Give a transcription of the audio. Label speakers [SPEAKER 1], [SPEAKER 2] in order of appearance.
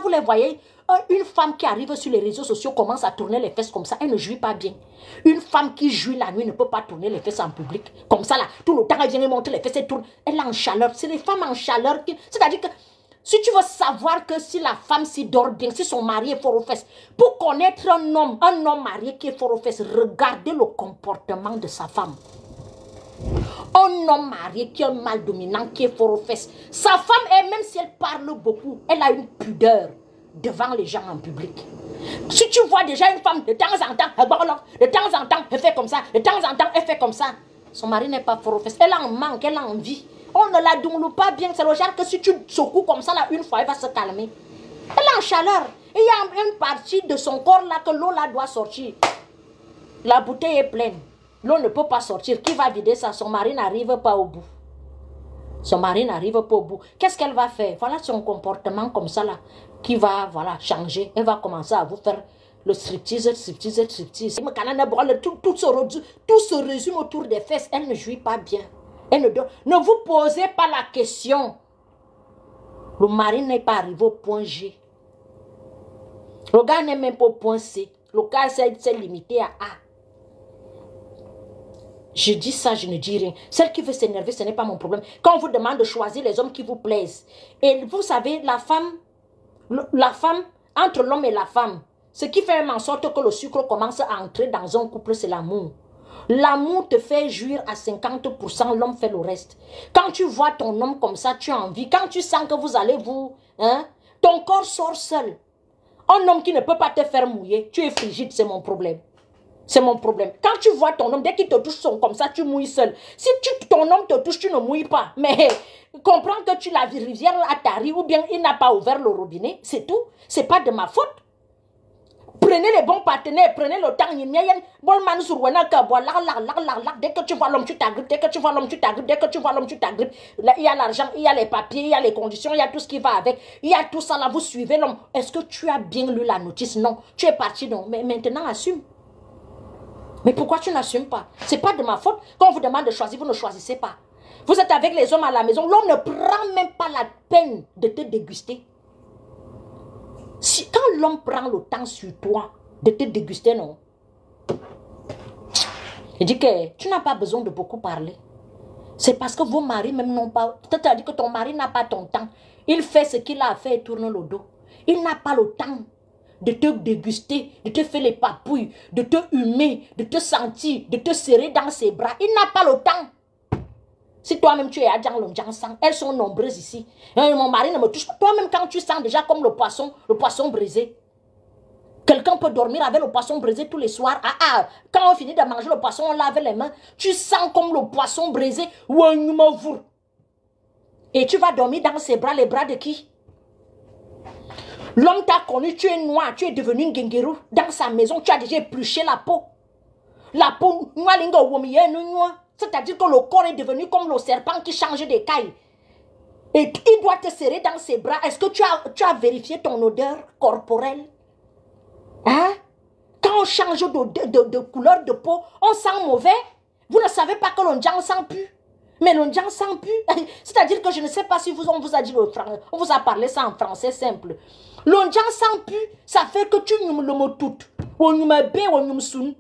[SPEAKER 1] vous les voyez. Une femme qui arrive sur les réseaux sociaux commence à tourner les fesses comme ça, elle ne jouit pas bien. Une femme qui jouit la nuit ne peut pas tourner les fesses en public. Comme ça là, tout le temps elle vient montrer les fesses, elle tourne. Elle est en chaleur. C'est les femmes en chaleur qui... C'est-à-dire que si tu veux savoir que si la femme s'y dort bien, si son mari est fort aux fesses, pour connaître un homme marié qui est fort aux fesses, regardez le comportement de sa femme. Un homme marié qui est un mâle dominant, qui est fort aux fesses. Sa femme, elle, même si elle parle beaucoup, elle a une pudeur devant les gens en public. Si tu vois déjà une femme, de temps en temps, elle fait comme ça, de temps en temps, elle fait comme ça. Son mari n'est pas fort aux fesses. Elle en manque, elle a envie. On ne la donne pas bien. C'est le genre que si tu secoues comme ça, là, une fois, elle va se calmer. Elle est en chaleur. Et il y a une partie de son corps là que l'eau là doit sortir. La bouteille est pleine. L'eau ne peut pas sortir. Qui va vider ça? Son mari n'arrive pas au bout. Son mari n'arrive pas au bout. Qu'est-ce qu'elle va faire? Voilà son comportement comme ça là, qui va voilà, changer. Elle va commencer à vous faire le striptease. Tout se résume autour des fesses. Elle ne jouit pas bien. Elle ne vous posez pas la question. Le mari n'est pas arrivé au point G. Le gars n'est même pas au point C. Le gars s'est limité à A. Je dis ça, je ne dis rien. Celle qui veut s'énerver, ce n'est pas mon problème. Quand on vous demande de choisir les hommes qui vous plaisent, et vous savez, la femme, entre l'homme et la femme, ce qui fait en sorte que le sucre commence à entrer dans un couple, c'est l'amour. L'amour te fait jouir à 50%, l'homme fait le reste. Quand tu vois ton homme comme ça, tu as envie. Quand tu sens que vous allez vous... Hein, ton corps sort seul. Un homme qui ne peut pas te faire mouiller, tu es frigide, c'est mon problème. C'est mon problème. Quand tu vois ton homme, dès qu'il te touche comme ça, tu mouilles seul. Si ton homme te touche, tu ne mouilles pas. Mais comprends que tu la rivière à Tari ou bien il n'a pas ouvert le robinet, c'est tout. C'est pas de ma faute. Prenez les bons partenaires, prenez le temps. Dès que tu vois l'homme, tu t'agrippes. Dès que tu vois l'homme, tu t'agrippes. Dès que tu vois l'homme, tu t'agrippes. Il y a l'argent, il y a les papiers, il y a les conditions, il y a tout ce qui va avec. Il y a tout ça là, vous suivez l'homme. Est-ce que tu as bien lu la notice? Non. Tu es parti, non. Mais maintenant, assume. Mais pourquoi tu n'assumes pas? C'est pas de ma faute. Quand on vous demande de choisir, vous ne choisissez pas. Vous êtes avec les hommes à la maison. L'homme ne prend même pas la peine de te déguster. Quand l'homme prend le temps sur toi de te déguster, non. Il dit que tu n'as pas besoin de beaucoup parler. C'est parce que vos maris même n'ont pas... C'est-à-dire que ton mari n'a pas ton temps. Il fait ce qu'il a à faire et tourne le dos. Il n'a pas le temps de te déguster, de te faire les papouilles, de te humer, de te sentir, de te serrer dans ses bras. Il n'a pas le temps. Si toi-même tu es à Djanglong-Djangsang, elles sont nombreuses ici. Mon mari ne me touche pas. Toi-même quand tu sens déjà comme le poisson brisé. Quelqu'un peut dormir avec le poisson brisé tous les soirs. Quand on finit de manger le poisson, on lave les mains. Tu sens comme le poisson brisé. Et tu vas dormir dans ses bras, les bras de qui? L'homme t'a connu, tu es noir, tu es devenu un guinguerou. Dans sa maison, tu as déjà épluché la peau. La peau, c'est-à-dire que le corps est devenu comme le serpent qui change d'écailles. Et il doit te serrer dans ses bras. Est-ce que tu as vérifié ton odeur corporelle? Hein? Quand on change de couleur de peau, on sent mauvais. Vous ne savez pas que l'ondian sent plus. Mais l'ondian sent plus. C'est-à-dire que je ne sais pas si on vous a dit on vous a parlé ça en français simple. L'ondian sent plus. Ça fait que tu ne me tout. On me bé, on me soun.